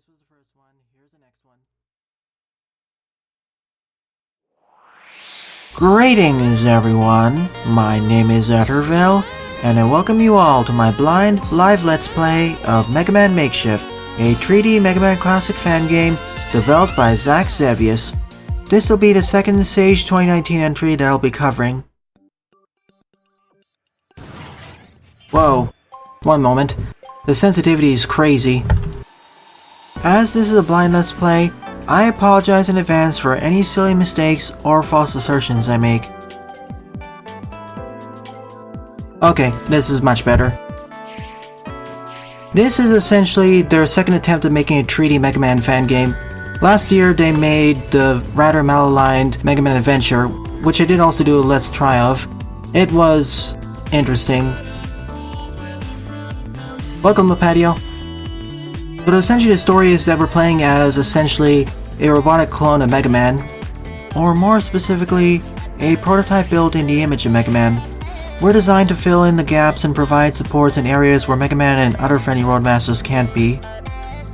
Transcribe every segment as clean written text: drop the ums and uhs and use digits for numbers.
this was the first one. Here's the next one. Greetings, everyone. My name is ZachXevious, and I welcome you all to my blind live Let's Play of Megaman Makeshift, a 3D Megaman Classic fan game developed by ZachXevious. This will be the second Sage 2019 entry that I'll be covering. Whoa, one moment. The sensitivity is crazy. As this is a blind Let's Play, I apologize in advance for any silly mistakes or false assertions I make. Okay, this is much better. This is essentially their second attempt at making a 3D Mega Man fan game. Last year they made the rather malaligned Mega Man Adventure, which I did also do a Let's Try of. It was interesting. Welcome to Patio. But essentially the story is that we're playing as essentially a robotic clone of Mega Man, or more specifically, a prototype built in the image of Mega Man. We're designed to fill in the gaps and provide supports in areas where Mega Man and other friendly roadmasters can't be.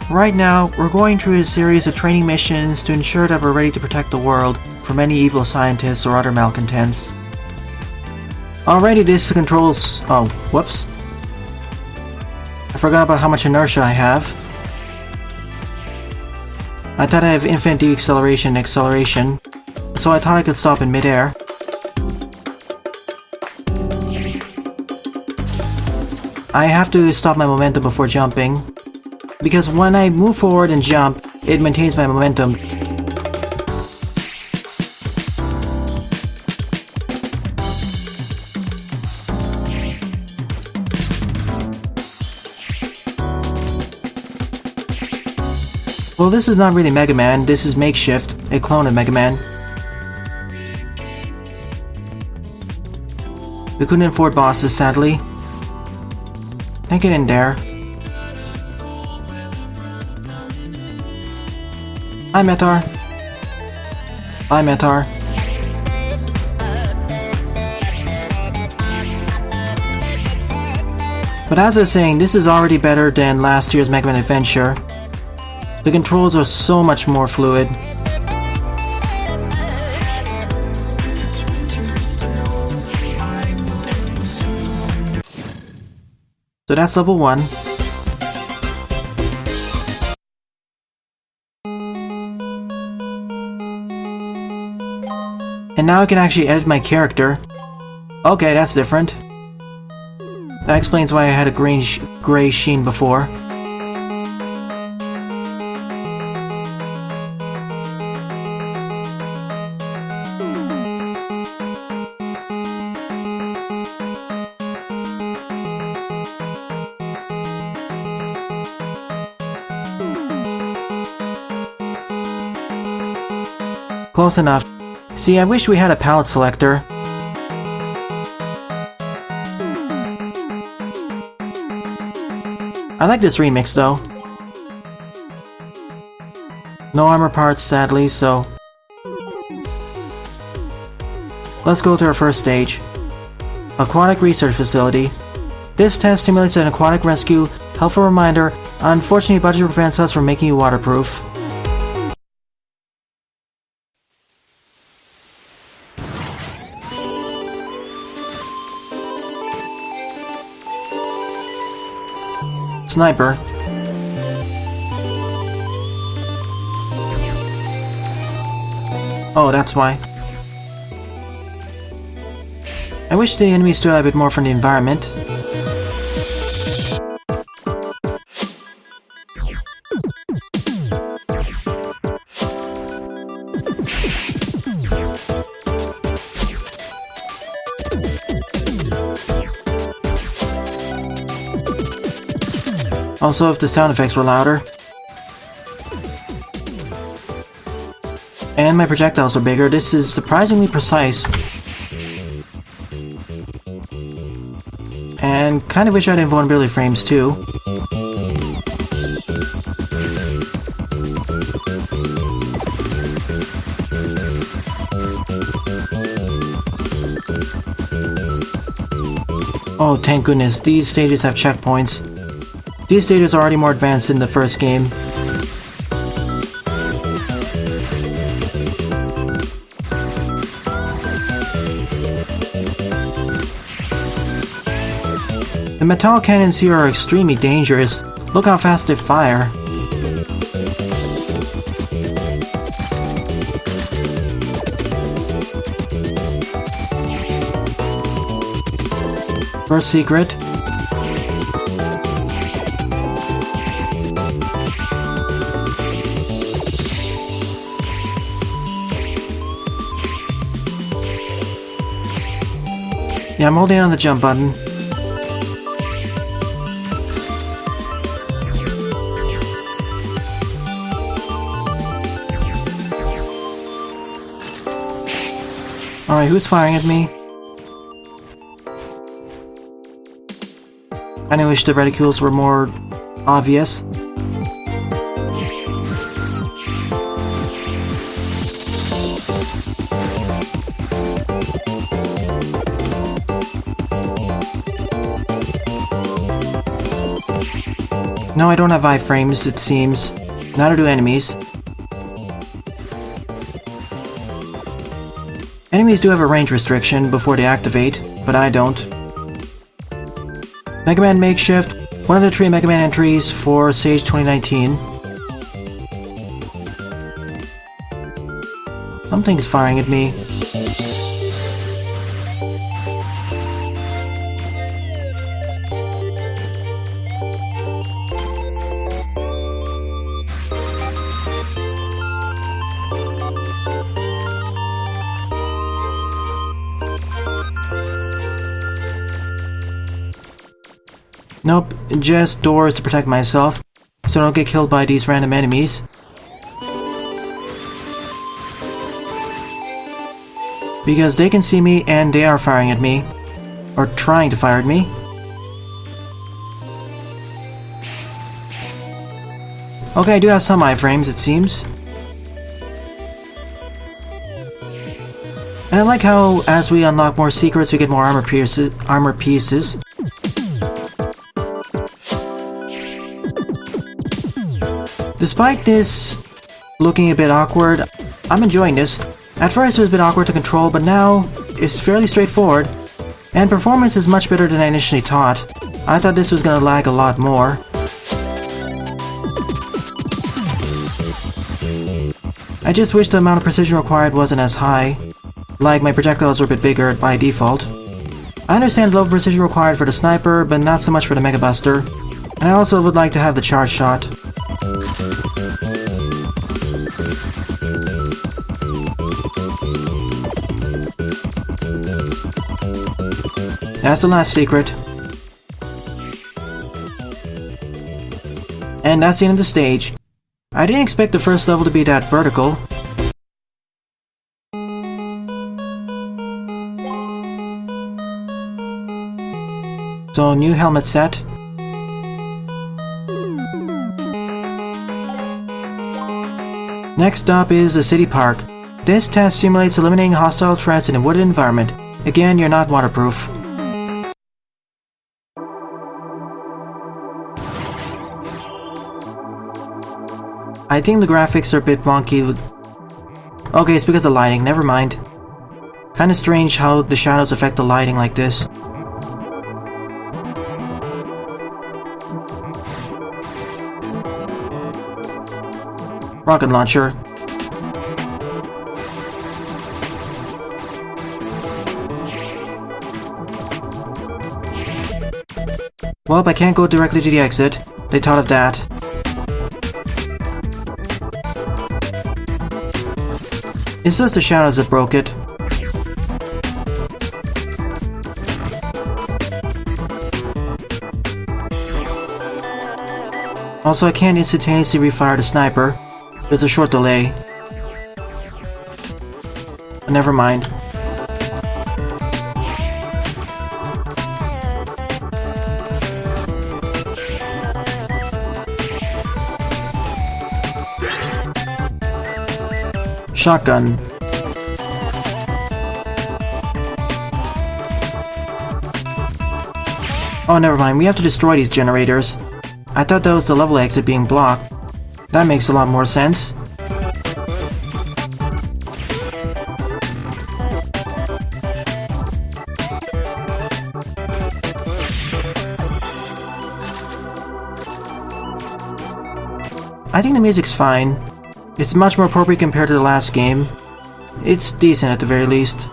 Right now, we're going through a series of training missions to ensure that we're ready to protect the world from any evil scientists or other malcontents. Already this controls... oh, whoops. I forgot about how much inertia I have. I thought I have infinite deceleration and acceleration, so I thought I could stop in midair. I have to stop my momentum before jumping, because when I move forward and jump, it maintains my momentum. Well, this is not really Mega Man, this is Makeshift, a clone of Mega Man. We couldn't afford bosses, sadly. Can't get in there. Hi, Metar. Bye, Metar. But as I was saying, this is already better than last year's Mega Man Adventure. The controls are so much more fluid. So that's level 1. And now I can actually edit my character. Okay, that's different. That explains why I had a gray sheen before. Close enough. See, I wish we had a palette selector. I like this remix though. No armor parts, sadly, so... let's go to our first stage. Aquatic Research Facility. This test simulates an aquatic rescue. Helpful reminder, unfortunately budget prevents us from making you waterproof. Sniper. Oh, that's why. I wish the enemies stood out a bit more from the environment. Also, if the sound effects were louder. And my projectiles are bigger, this is surprisingly precise. And kind of wish I had invulnerability frames too. Oh, thank goodness, these stages have checkpoints. These stages are already more advanced than the first game. The metal cannons here are extremely dangerous. Look how fast they fire. First secret. Yeah, I'm holding on the jump button. Alright, who's firing at me? I wish the reticules were more obvious. No, I don't have iframes, it seems. Neither do enemies. Enemies do have a range restriction before they activate, but I don't. Megaman Makeshift, one of the 3 Megaman entries for Sage 2019. Something's firing at me. Nope, just doors to protect myself, so I don't get killed by these random enemies. Because they can see me and they are firing at me. Or trying to fire at me. Okay, I do have some iframes, it seems. And I like how, as we unlock more secrets, we get more armor pieces. Despite this looking a bit awkward, I'm enjoying this. At first it was a bit awkward to control, but now it's fairly straightforward. And performance is much better than I initially thought. I thought this was gonna lag a lot more. I just wish the amount of precision required wasn't as high. Like, my projectiles were a bit bigger by default. I understand the level of precision required for the sniper, but not so much for the Mega Buster. And I also would like to have the charge shot. That's the last secret. And that's the end of the stage. I didn't expect the first level to be that vertical. So, new helmet set. Next up is the city park. This test simulates eliminating hostile threats in a wooded environment. Again, you're not waterproof. I think the graphics are a bit wonky. Okay, it's because of lighting, never mind. Kinda strange how the shadows affect the lighting like this. Rocket launcher. Well, I can't go directly to the exit. They thought of that. It's just the shadows that broke it. Also, I can't instantaneously refire the sniper. There's a short delay. But never mind. Shotgun. Oh, never mind. We have to destroy these generators. I thought that was the level exit being blocked. That makes a lot more sense. I think the music's fine. It's much more appropriate compared to the last game. It's decent at the very least.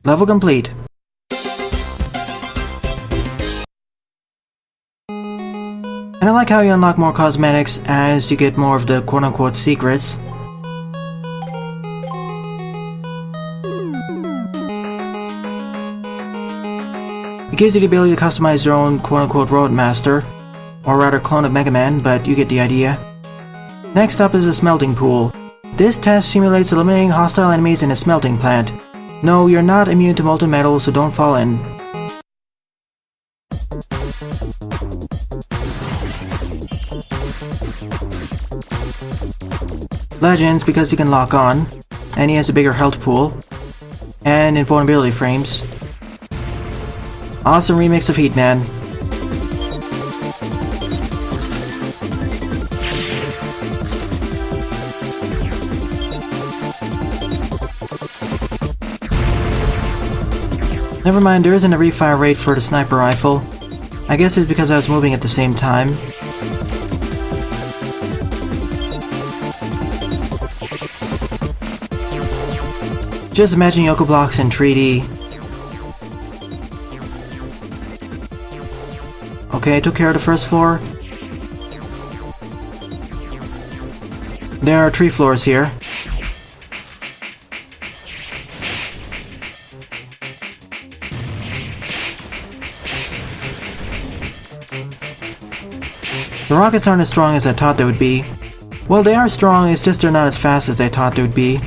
Level complete. And I like how you unlock more cosmetics as you get more of the quote-unquote secrets. It gives you the ability to customize your own quote-unquote Roadmaster, or rather clone of Megaman, but you get the idea. Next up is a smelting pool. This test simulates eliminating hostile enemies in a smelting plant. No, you're not immune to molten metal, so don't fall in. Legends, because he can lock on, and he has a bigger health pool, and invulnerability frames. Awesome remix of Heatman. Never mind, there isn't a refire rate for the sniper rifle. I guess it's because I was moving at the same time. Just imagine Yoko blocks in 3D. Okay, I took care of the first floor. There are 3 floors here. The rockets aren't as strong as I thought they would be. Well, they are strong, it's just they're not as fast as I thought they would be.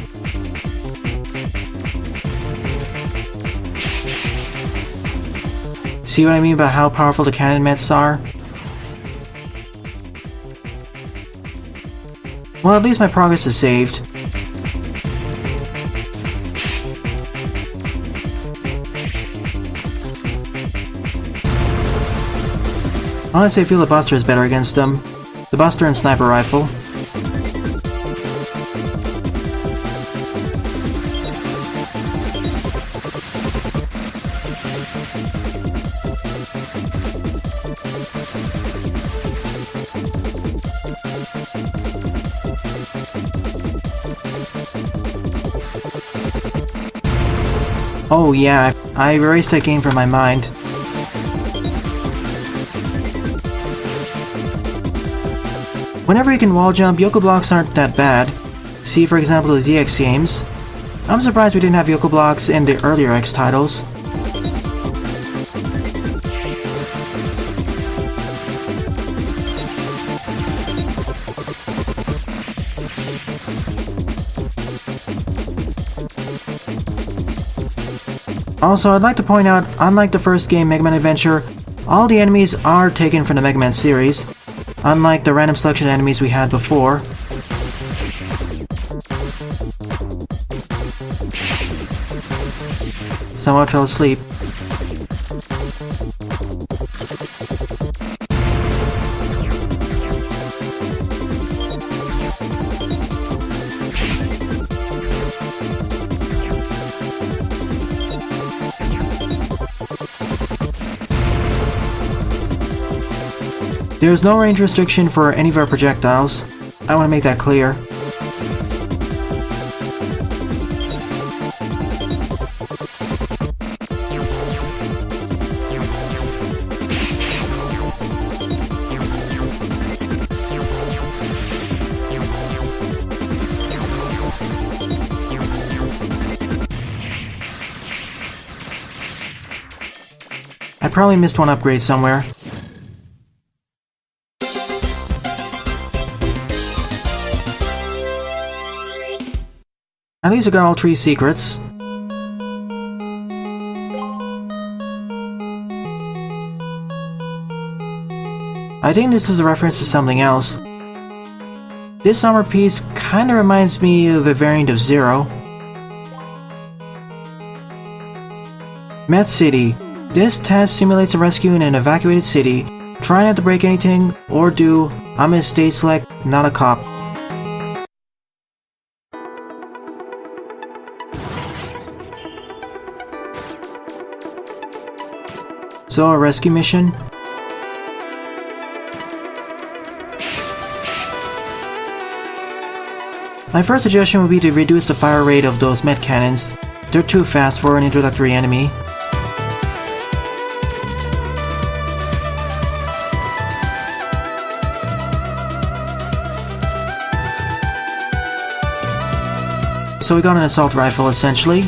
See what I mean by how powerful the cannon mets are? Well, at least my progress is saved. Honestly, I feel the Buster is better against them. The Buster and Sniper Rifle. Oh yeah, I erased that game from my mind. Whenever you can wall jump, Yoko blocks aren't that bad. See for example the ZX games. I'm surprised we didn't have Yoko blocks in the earlier X titles. Also, I'd like to point out, unlike the first game, Mega Man Adventure, all the enemies are taken from the Mega Man series, unlike the random selection enemies we had before. Someone fell asleep. There is no range restriction for any of our projectiles. I want to make that clear. I probably missed one upgrade somewhere. At least I got all 3 secrets. I think this is a reference to something else. This armor piece kinda reminds me of a variant of Zero. Met City. This test simulates a rescue in an evacuated city. Try not to break anything, or do. I'm a state select, not a cop. So, a rescue mission? My first suggestion would be to reduce the fire rate of those med cannons. They're too fast for an introductory enemy. So we got an assault rifle essentially.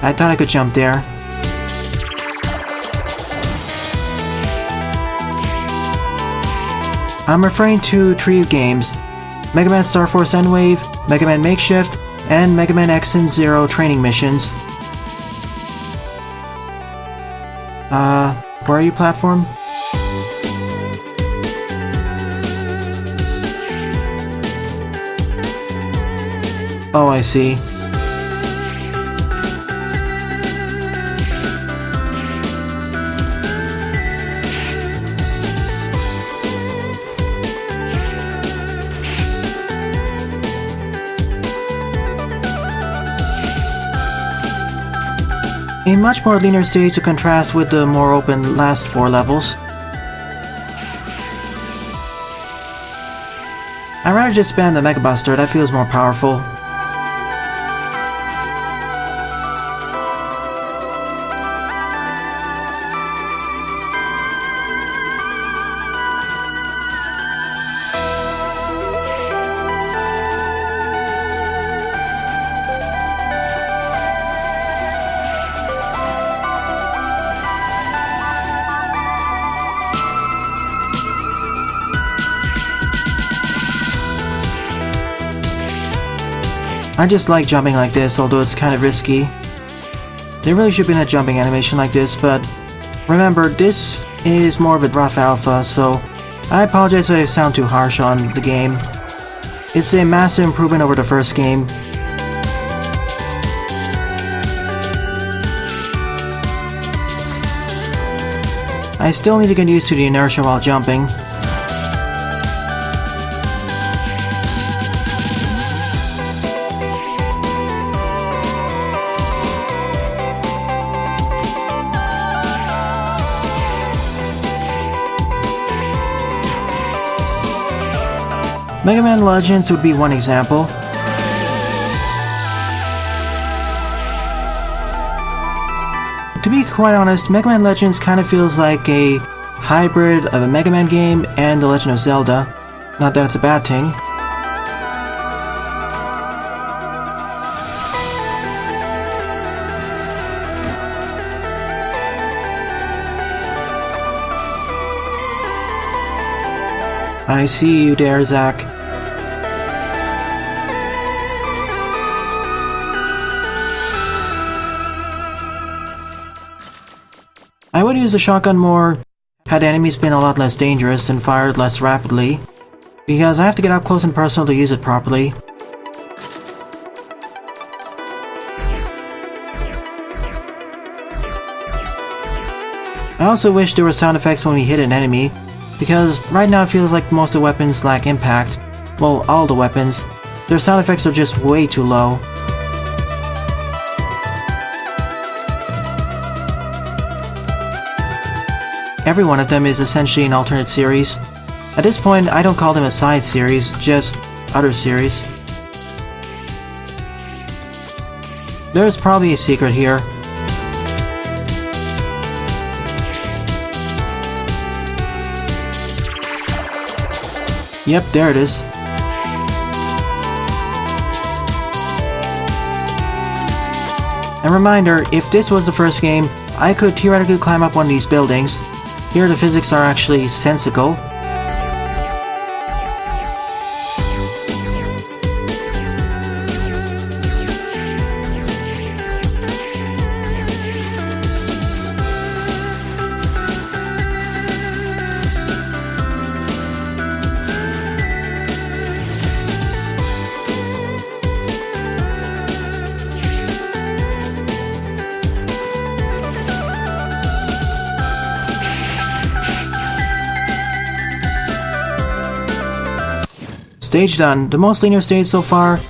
I thought I could jump there. I'm referring to three games: Megaman Star Force Endwave, Megaman Makeshift, and Megaman X and Zero training missions. Where are you, platform? Oh, I see. A much more linear stage to contrast with the more open last 4 levels. I'd rather just spam the Mega Buster, that feels more powerful. I just like jumping like this, although it's kind of risky. There really should have been a jumping animation like this, but remember, this is more of a rough alpha, so I apologize if I sound too harsh on the game. It's a massive improvement over the first game. I still need to get used to the inertia while jumping. Mega Man Legends would be one example. To be quite honest, Mega Man Legends kind of feels like a hybrid of a Mega Man game and The Legend of Zelda. Not that it's a bad thing. I see you there, Zach. I would use the shotgun more had enemies been a lot less dangerous and fired less rapidly, because I have to get up close and personal to use it properly. I also wish there were sound effects when we hit an enemy, because right now it feels like most of the weapons lack impact. Well, all the weapons. Their sound effects are just way too low. Every one of them is essentially an alternate series. At this point, I don't call them a side series, just other series. There's probably a secret here. Yep, there it is. A reminder, if this was the first game, I could theoretically climb up one of these buildings. Here the physics are actually sensical. Stage done. The most linear stage so far.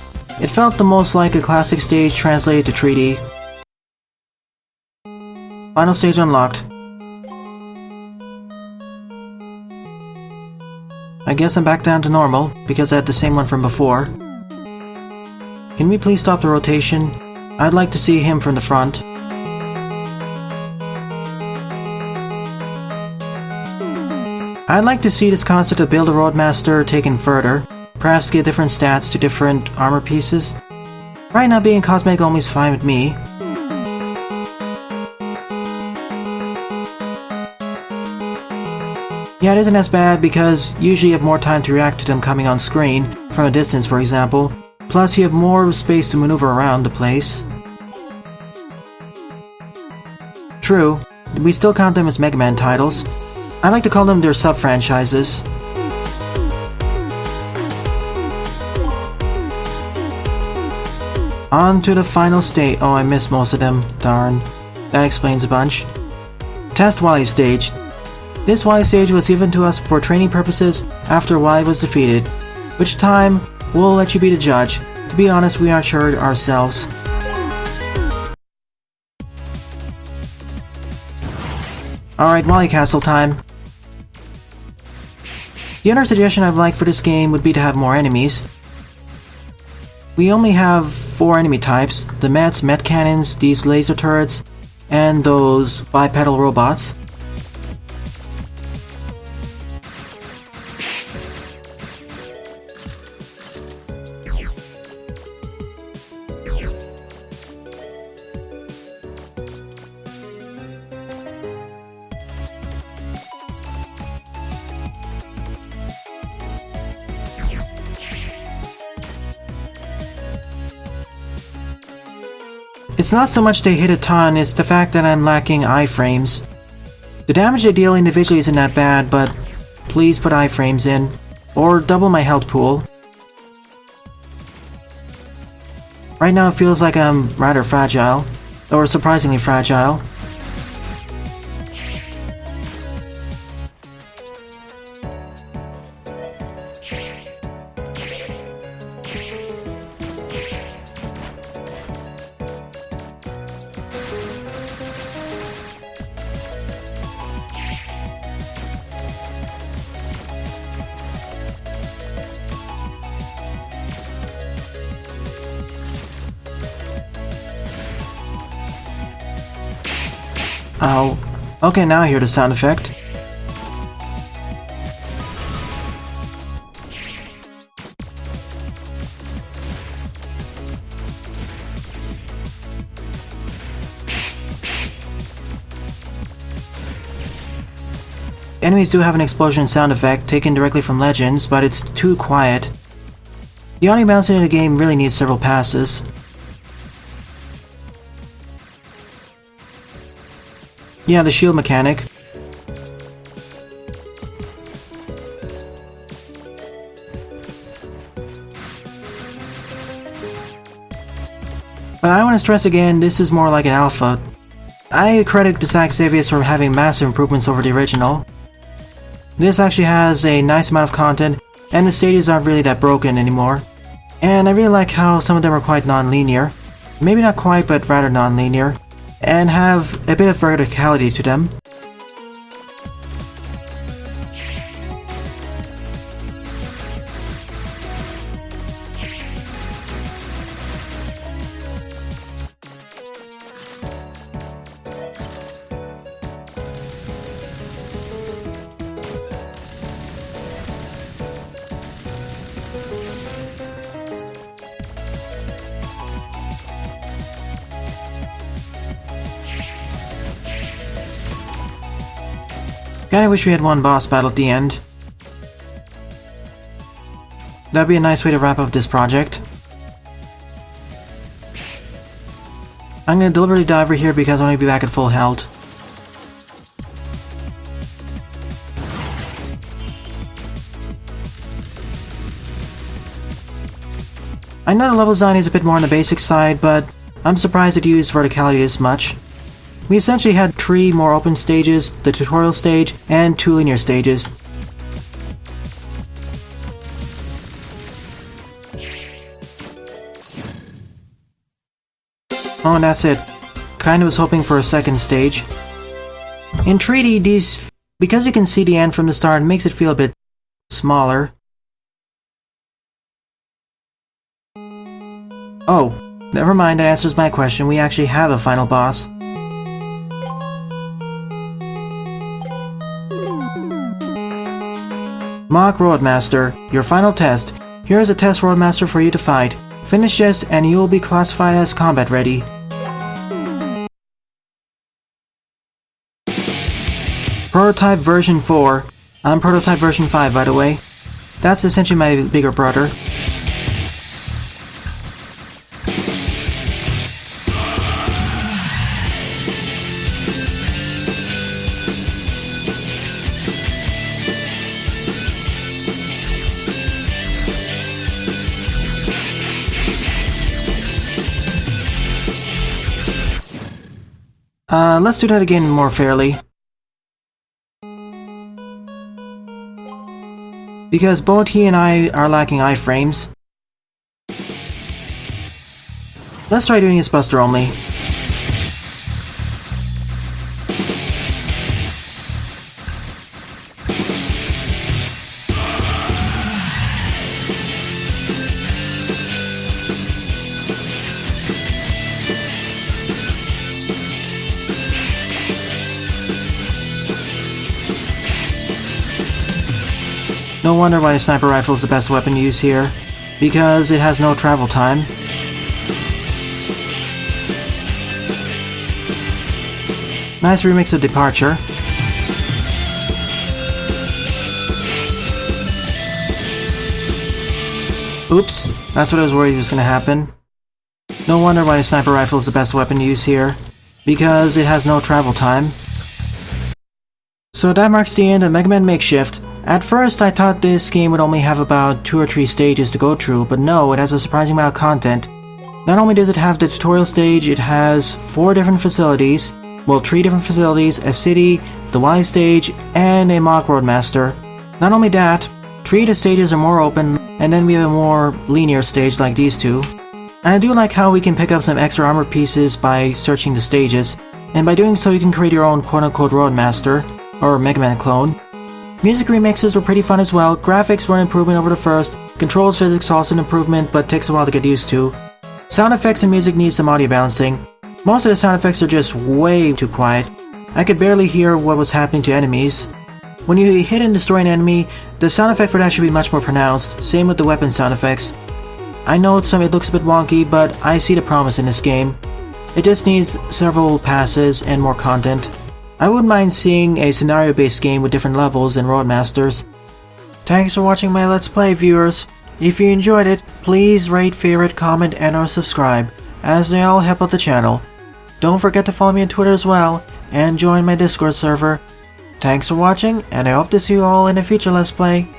It felt the most like a classic stage translated to 3D. Final stage unlocked. I guess I'm back down to normal, because I had the same one from before. Can we please stop the rotation? I'd like to see him from the front. I'd like to see this concept of Build a Roadmaster taken further. Perhaps give different stats to different armor pieces. Right now being cosmetic only is fine with me. Yeah, it isn't as bad because usually you have more time to react to them coming on screen, from a distance for example. Plus you have more space to maneuver around the place. True, we still count them as Mega Man titles. I like to call them their sub-franchises. On to the final stage. Oh, I missed most of them. Darn. That explains a bunch. Test Wily stage. This Wily stage was given to us for training purposes after Wily was defeated. Which time, we'll let you be the judge. To be honest, we aren't sure ourselves. Alright, Wily Castle time. The other suggestion I'd like for this game would be to have more enemies. We only have 4 enemy types, the Mets, Met Cannons, these laser turrets, and those bipedal robots. It's not so much they hit a ton, it's the fact that I'm lacking iframes. The damage they deal individually isn't that bad, but please put iframes in, or double my health pool. Right now it feels like I'm rather fragile, or surprisingly fragile. Ow. Okay, now I hear the sound effect. Enemies do have an explosion sound effect taken directly from Legends, but it's too quiet. The audio bouncing in the game really needs several passes. Yeah, the shield mechanic. But I want to stress again, this is more like an alpha. I credit ZachXevious for having massive improvements over the original. This actually has a nice amount of content, and the stages aren't really that broken anymore. And I really like how some of them are quite non-linear. Maybe not quite, but rather non-linear. And have a bit of verticality to them. Kinda wish we had one boss battle at the end. That'd be a nice way to wrap up this project. I'm gonna deliberately die over here because I want to be back at full health. I know the level design is a bit more on the basic side, but I'm surprised it used verticality this much. We essentially had 3 more open stages, the tutorial stage, and 2 linear stages. Oh, and that's it. Kinda was hoping for a second stage. In 3D, because you can see the end from the start, it makes it feel a bit smaller. Oh, never mind, that answers my question. We actually have a final boss. Mock Roadmaster, your final test. Here is a test Roadmaster for you to fight. Finish this and you will be classified as combat ready. Prototype version 4. I'm prototype version 5, by the way. That's essentially my bigger brother. Let's do that again more fairly. Because both he and I are lacking iframes. Let's try doing his buster only. No wonder why a sniper rifle is the best weapon to use here, because it has no travel time. Nice remix of Departure. Oops, that's what I was worried was gonna happen. No wonder why a sniper rifle is the best weapon to use here, because it has no travel time. So that marks the end of Megaman Makeshift. At first, I thought this game would only have about 2 or 3 stages to go through, but no, it has a surprising amount of content. Not only does it have the tutorial stage, it has 4 different facilities, well 3 different facilities, a city, the Y stage, and a mock roadmaster. Not only that, 3 of the stages are more open, and then we have a more linear stage like these 2. And I do like how we can pick up some extra armor pieces by searching the stages, and by doing so you can create your own quote-unquote roadmaster, or Mega Man clone. Music remixes were pretty fun as well, graphics were an improvement over the first, controls physics also an improvement but takes a while to get used to. Sound effects and music need some audio balancing. Most of the sound effects are just way too quiet. I could barely hear what was happening to enemies. When you hit and destroy an enemy, the sound effect for that should be much more pronounced, same with the weapon sound effects. I know it looks a bit wonky, but I see the promise in this game. It just needs several passes and more content. I wouldn't mind seeing a scenario-based game with different levels and roadmasters. Thanks for watching my Let's Play, viewers. If you enjoyed it, please rate, favorite, comment, and or subscribe, as they all help out the channel. Don't forget to follow me on Twitter as well, and join my Discord server. Thanks for watching, and I hope to see you all in a future Let's Play.